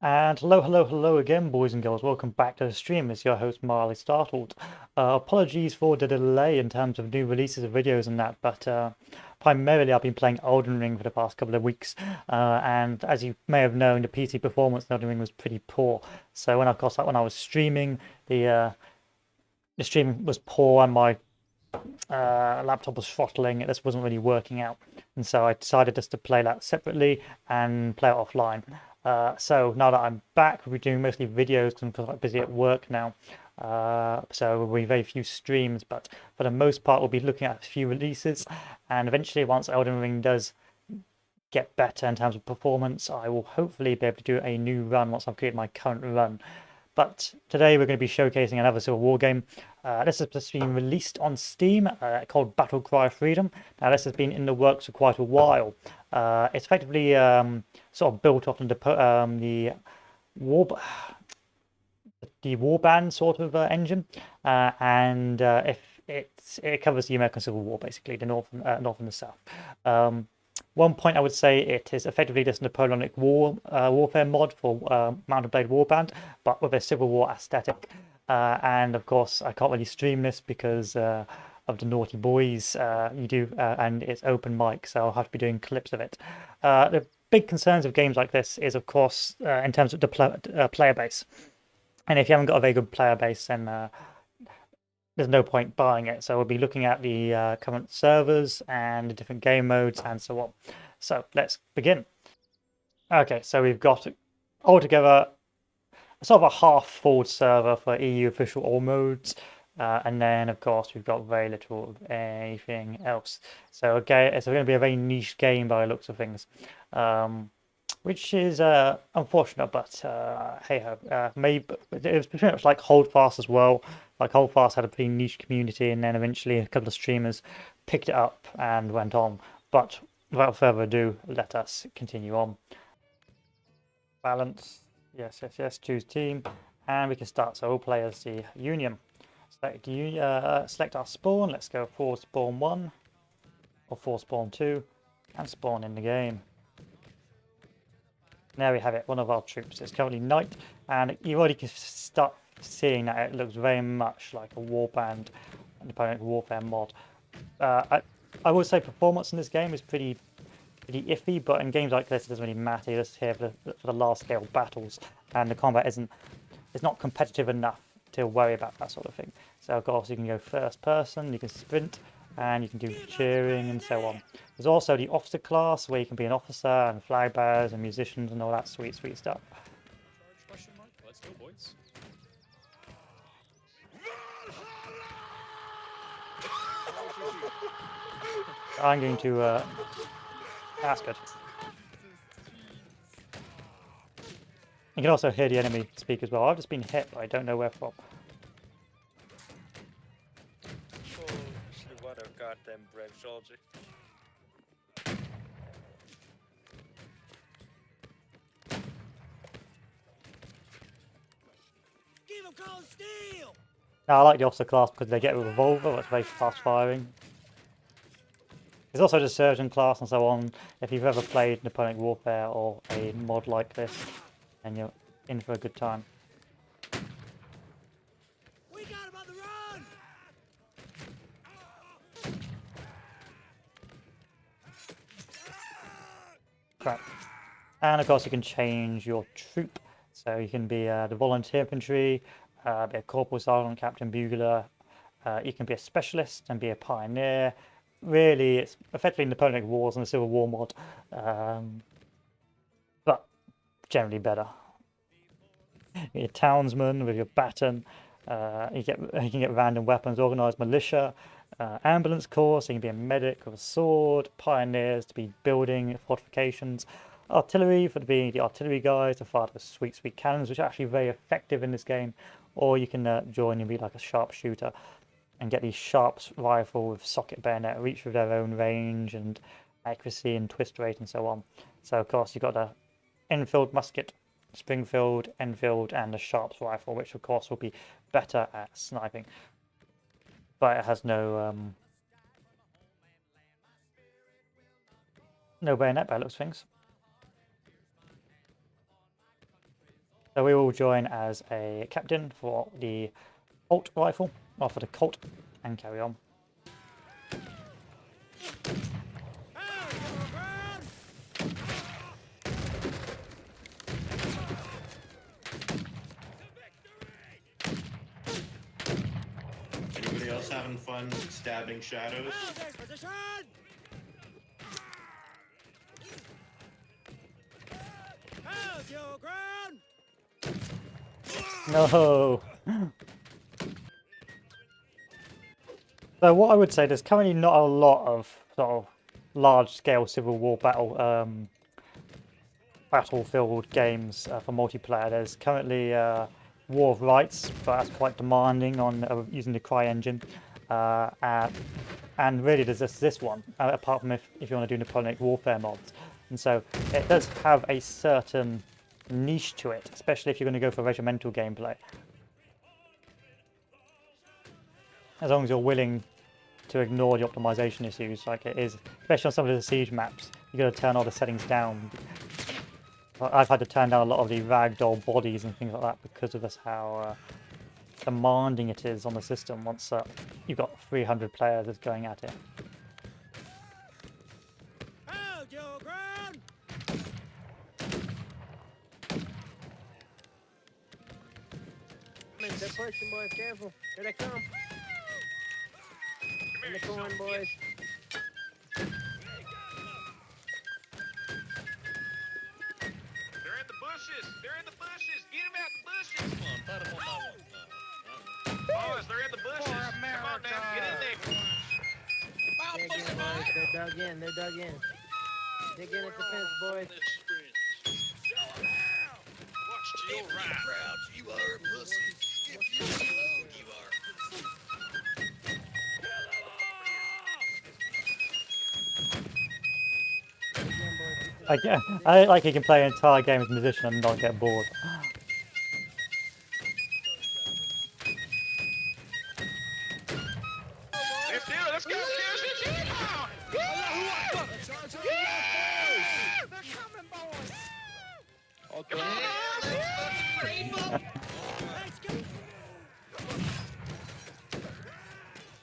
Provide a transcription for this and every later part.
And hello again, boys and girls. Welcome back to the stream. It's your host, Marley Startled. Apologies for the delay in terms of new releases of videos and that, but primarily I've been playing Elden Ring for the past couple of weeks. And as you may have known, the PC performance in Elden Ring was pretty poor. So when I was streaming, the stream was poor and my laptop was throttling. It just wasn't really working out, and so I decided just to play that separately and play it offline. So now that I'm back, we'll be doing mostly videos because I'm quite busy at work now. So we'll be very few streams, but for the most part, we'll be looking at a few releases, and eventually, once Elden Ring does get better in terms of performance, I will hopefully be able to do a new run once I've created my current run. But today we're going to be showcasing another Civil War game. This has just been released on Steam, called Battle Cry Freedom. Now this has been in the works for quite a while. It's effectively sort of built off the war the warband sort of engine, and if it covers the American Civil War, basically the north and the south. One point I would say it is effectively this Napoleonic warfare mod for Mountain Blade Warband, but with a Civil War aesthetic. And of course, I can't really stream this because of the naughty boys you do, and it's open mic, so I'll have to be doing clips of it. The big concerns of games like this is, of course, in terms of the player base. And if you haven't got a very good player base, then there's no point buying it. So we'll be looking at the current servers and the different game modes and so on. So let's begin. Okay, so we've got altogether sort of a half-full server for EU official all modes. And then, of course, we've got very little of anything else. So, okay, it's going to be a very niche game by the looks of things. Which is unfortunate, but hey ho. Maybe it was pretty much like Holdfast as well. Like Holdfast had a pretty niche community, and then eventually a couple of streamers picked it up and went on. But without further ado, let us continue on. Balance, yes. Choose team, and we can start. So we'll play as the Union. Select our spawn. Let's go for spawn 1 or for spawn 2, and spawn in the game. There we have it, one of our troops. It's currently night, and you already can start seeing that it looks very much like a warband Napoleonic warfare mod. I would say performance in this game is pretty iffy, but in games like this, it doesn't really matter. You're just here for the large scale battles, and the combat it's not competitive enough to worry about that sort of thing. So of course you can go first person, you can sprint, and you can do cheering and so on. There's also the officer class where you can be an officer and flag bearers and musicians and all that sweet stuff. Let's go, boys. I'm going to that's good. You can also hear the enemy speak as well. I've just been hit, but I don't know where from. What a goddamn brave soldier. Give him cold steel! Now, I like the officer class because they get a revolver that's very fast firing. There's also the surgeon class and so on. If you've ever played Napoleonic Warfare or a mod like this, then you're in for a good time. We got him on the run! Crap. And of course you can change your troop. So you can be the volunteer infantry, be a corporal, sergeant, captain, bugler. You can be a specialist and be a pioneer. Really, it's effectively Napoleonic Wars and the Civil War mod, but generally better. You're a townsman with your baton. You can get random weapons, organised militia, ambulance corps, so you can be a medic with a sword, pioneers to be building fortifications, artillery for being the artillery guys to fire the sweet cannons, which are actually very effective in this game. Or you can join and be like a sharpshooter and get these sharps rifle with socket bayonet, each with their own range and accuracy and twist rate and so on. So of course you've got the Enfield musket, Springfield, Enfield, and the Sharps rifle, which of course will be better at sniping. But it has no bayonet by looks of things. So we will join as a captain for the Colt rifle, or for the Colt, and carry on. How's your ground? Anybody else having fun stabbing shadows? How's this position? How's your ground? No. So what I would say, there's currently not a lot of sort of large-scale Civil War battlefield games for multiplayer. There's currently War of Rights, but that's quite demanding on using the Cry engine. And really, there's just this one, apart from if you want to do Napoleonic warfare mods. And so it does have a certain niche to it, especially if you're going to go for regimental gameplay. As long as you're willing to ignore the optimization issues, like it is, especially on some of the siege maps, you got to turn all the settings down. I've had to turn down a lot of the ragdoll bodies and things like that because of this, how demanding it is on the system once you've got 300 players that's going at it. How's your ground? They're pushing, boys. Careful. Here they come. In the corn, boys. They're in the bushes. They're in the bushes. Get them out the bushes. Come on, put them on my one. Boys, they're in the bushes. Come on now, get in there. Dig in, boys. They're dug in. They're dug in. Dig in at the fence, boys. Watch to your right. You are a pussy. If you alone, you are a pussy. Dig in, boys. I like you can play an entire game as a musician and not get bored. Let's do it. Let's go.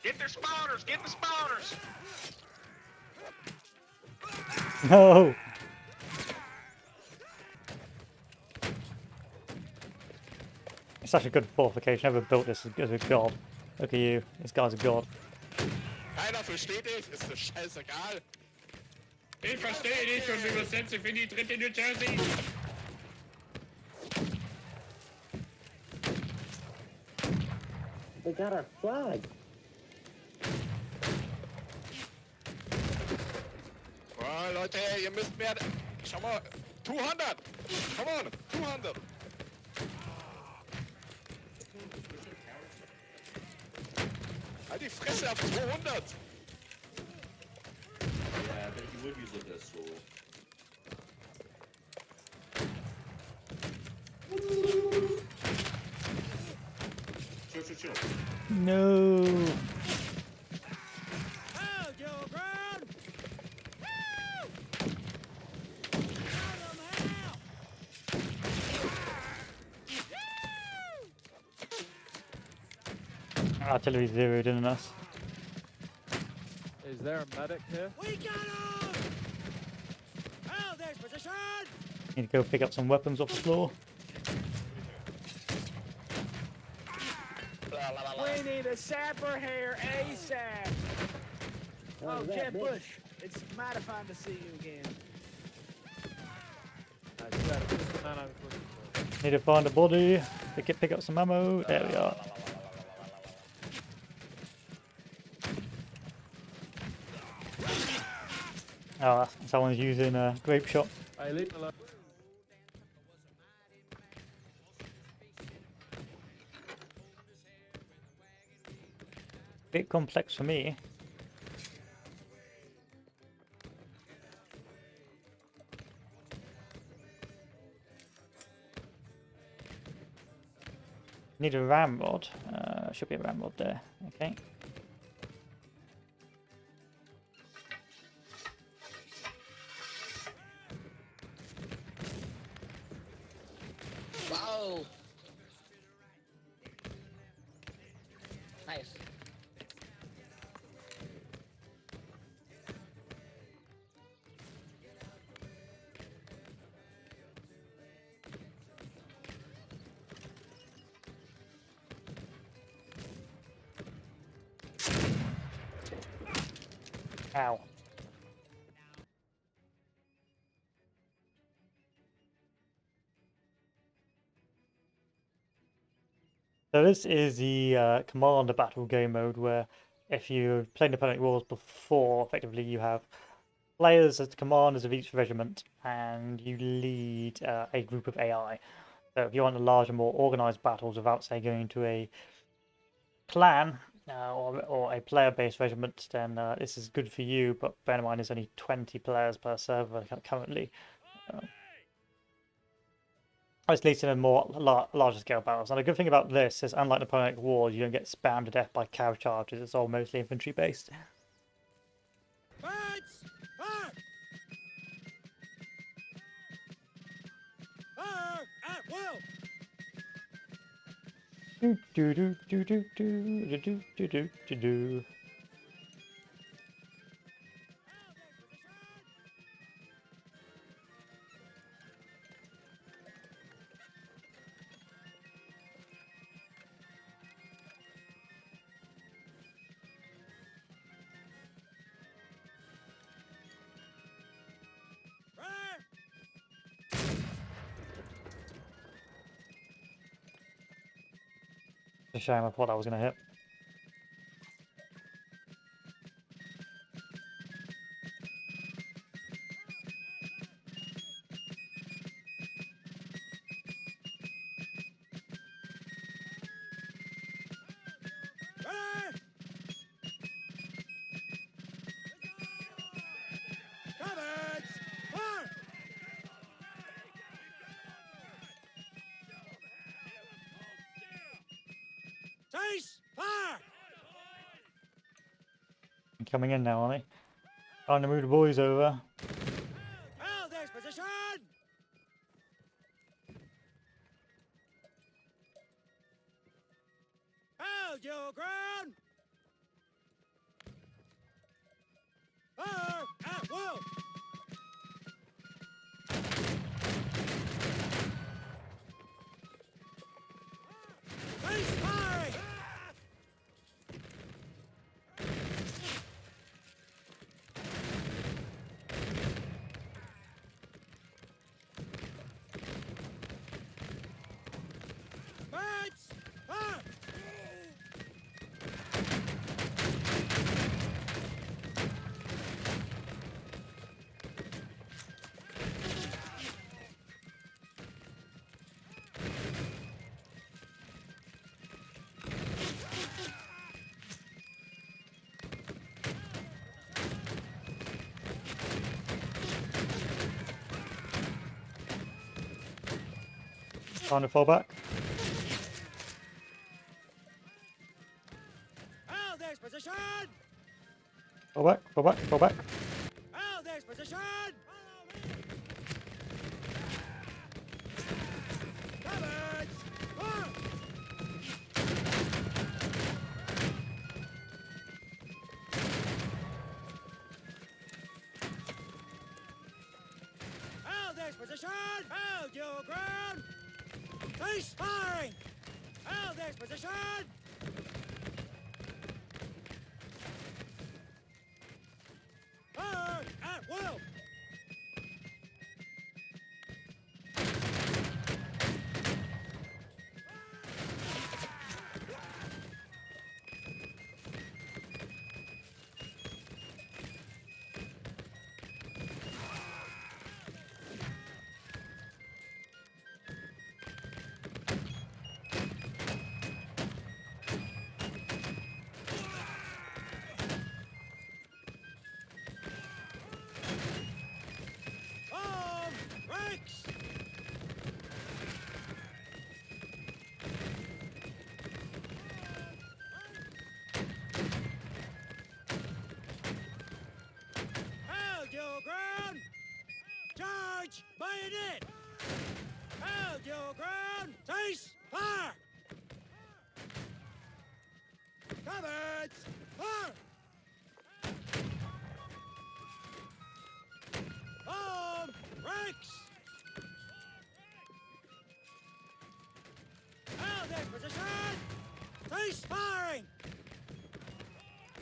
Get their spawners. Get the spawners. No! It's such a good fortification. Never built this as a god. Look at you. This guy's a god. Keiner versteht dich, ist das scheißegal. Ich verstehe dich und übersetze für die dritte New Jersey. They got our flag. Oh, Leute, ihr müsst mehr... Schau mal, 200! Come on, 200! Halt die Fresse auf 200! Yeah, I bet you would use a pistol. Chill. No! How's your ground? Woo! Artillery zeroed in on us. Is there a medic here? We got him! How's this position? Need to go pick up some weapons off the floor. We need a sapper here ASAP. Oh, Jeb Bush. It's mighty fine to see you again. Nice. That's the man I was looking for. Need to find a body. Pick up some ammo. There we are. Oh, someone's using a grape shot. Hey, leave me alone. Bit complex for me. Need a ramrod. Should be a ramrod there. Okay. Wow, go. Nice. Ow. So this is the commander battle game mode where if you've played Napoleonic Wars before, effectively you have players as commanders of each regiment and you lead a group of AI. So if you want a larger, more organized battles without, say, going to a clan or a player-based regiment, then this is good for you, but bear in mind there's only 20 players per server currently. At least in a more larger scale battles. And a good thing about this is, unlike Napoleonic Wars, you don't get spammed to death by cav charges. It's all mostly infantry based. Fights! Fire! Fire at will! Do do do do do do do do do do do. It's a shame, I thought that was going to hit. Cease fire! Coming in now, aren't they? Time to move the boys over. Hold this position! Hold your ground! Fire at will! Cease firing! Fights! Fire! Time to fall back. Hold this position! Fall back, fall back, fall back. Hold this position! Cowards! Fire! Hold this position! Hold your ground! Cease firing! Hold this position! Fire at will! Arm ranks! Hold your ground! Charge bayonet! Hold your ground! Cease fire! Covered! Fire! Bomb! Breaks! Held in position! Cease firing!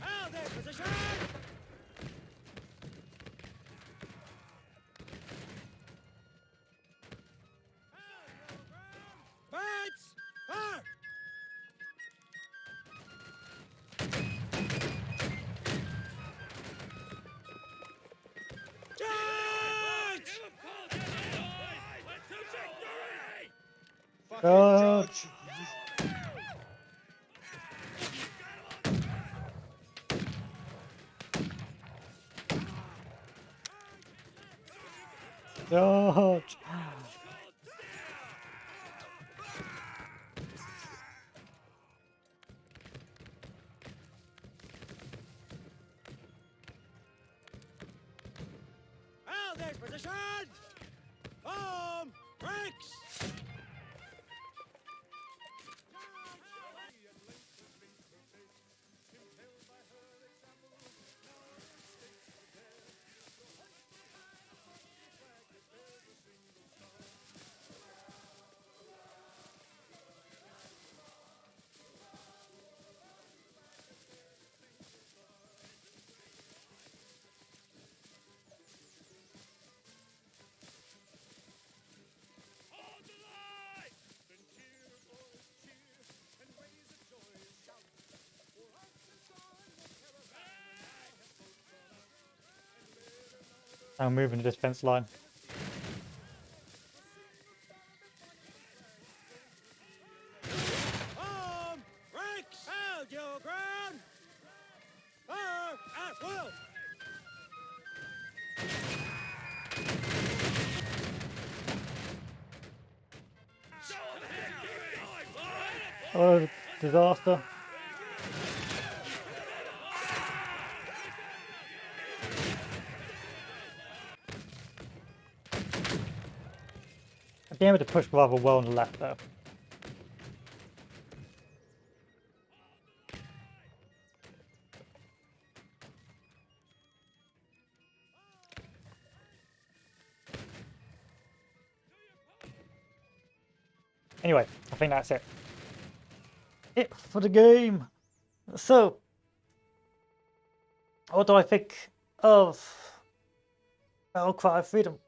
Held in position! Birds! Fire! Charge! Fucking God. judge! George. Held in position! Bomb! Breaks! I'm moving the defense line. Bomb! Breaks! Held your ground! Fire at will! Oh, disaster. I've been able to push rather well on the left though. Anyway, I think that's it. It for the game. So, what do I think of Cry of Freedom?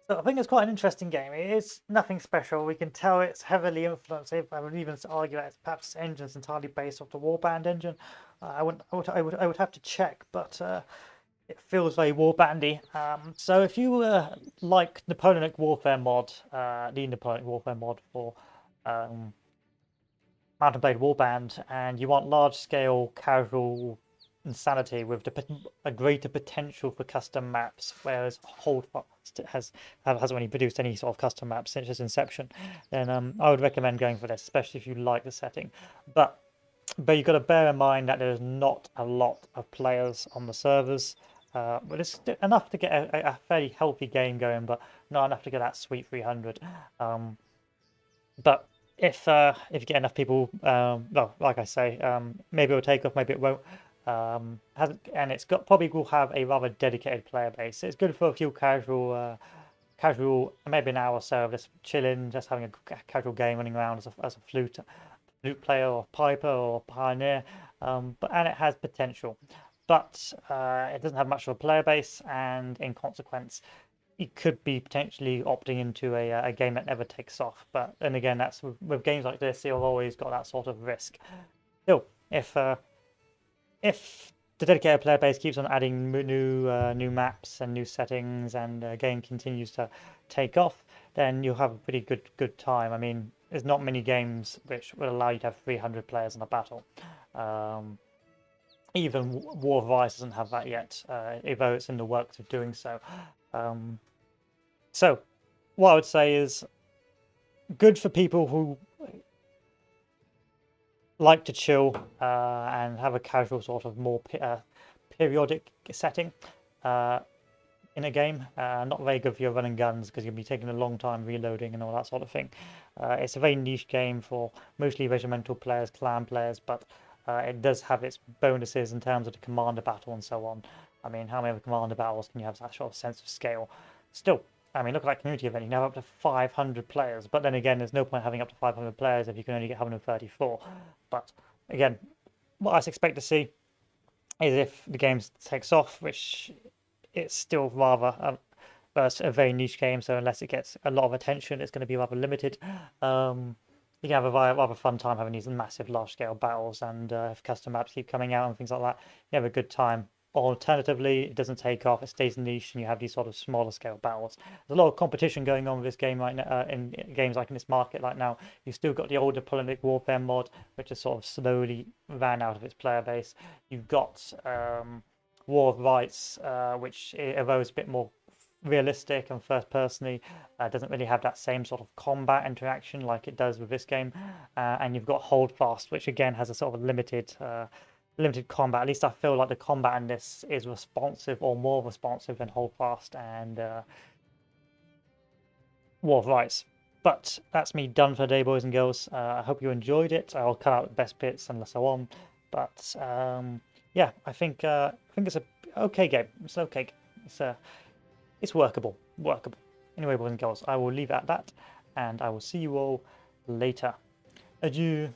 So I think it's quite an interesting game. It is nothing special. We can tell it's heavily influenced. I would even argue that it's perhaps engine's entirely based off the warband engine. I would have to check, but it feels very warbandy. So if you like Napoleonic Warfare mod, the Napoleonic Warfare mod for Mountain Blade Warband, and you want large-scale casual insanity with a greater potential for custom maps, whereas Holdfast hasn't really produced any sort of custom maps since its inception, then I would recommend going for this, especially if you like the setting. But you've got to bear in mind that there's not a lot of players on the servers. But it's enough to get a fairly healthy game going, but not enough to get that sweet 300. But if you get enough people, well, like I say, maybe it'll take off, maybe it won't. And it's probably will have a rather dedicated player base. It's good for a few casual, maybe an hour or so of just chilling, just having a casual game, running around as a flute player or piper or pioneer. And it has potential, but it doesn't have much of a player base, and in consequence, it could be potentially opting into a game that never takes off. But then again, that's with games like this, you've always got that sort of risk. Still, if the dedicated player base keeps on adding new maps and new settings, and the game continues to take off, then you'll have a pretty good time. I mean, there's not many games which will allow you to have 300 players in a battle. Even War of Ice doesn't have that yet, although it's in the works of doing so. So, what I would say is good for people who like to chill and have a casual sort of more periodic setting. in a game. Not very good for your running guns because you'll be taking a long time reloading and all that sort of thing. It's a very niche game for mostly regimental players, clan players, but it does have its bonuses in terms of the commander battle and so on. I mean, how many other commander battles can you have that sort of sense of scale? Still, I mean, look at that community event. You can have up to 500 players, but then again, there's no point having up to 500 players if you can only get 134. But again, what I expect to see is if the game takes off, which it's still rather a very niche game, so unless it gets a lot of attention, it's going to be rather limited. You can have a rather fun time having these massive large-scale battles, and if custom maps keep coming out and things like that, you have a good time. Alternatively, it doesn't take off, it stays niche, and you have these sort of smaller scale battles. There's a lot of competition going on with this game right now, in games like in this market right now. You've still got the old Napoleonic warfare mod, which has sort of slowly ran out of its player base. You've got War of Rights, which evolves a bit more realistic and first personally, doesn't really have that same sort of combat interaction like it does with this game. And you've got Hold Fast, which again has a sort of limited combat. At least I feel like the combat in this is responsive or more responsive than Hold Fast and War of Rights. But that's me done for the day, boys and girls. I hope you enjoyed it. I'll cut out the best bits and so on. But yeah, I think it's a okay game. It's okay. It's workable. Anyway, boys and girls, I will leave it at that, and I will see you all later. Adieu.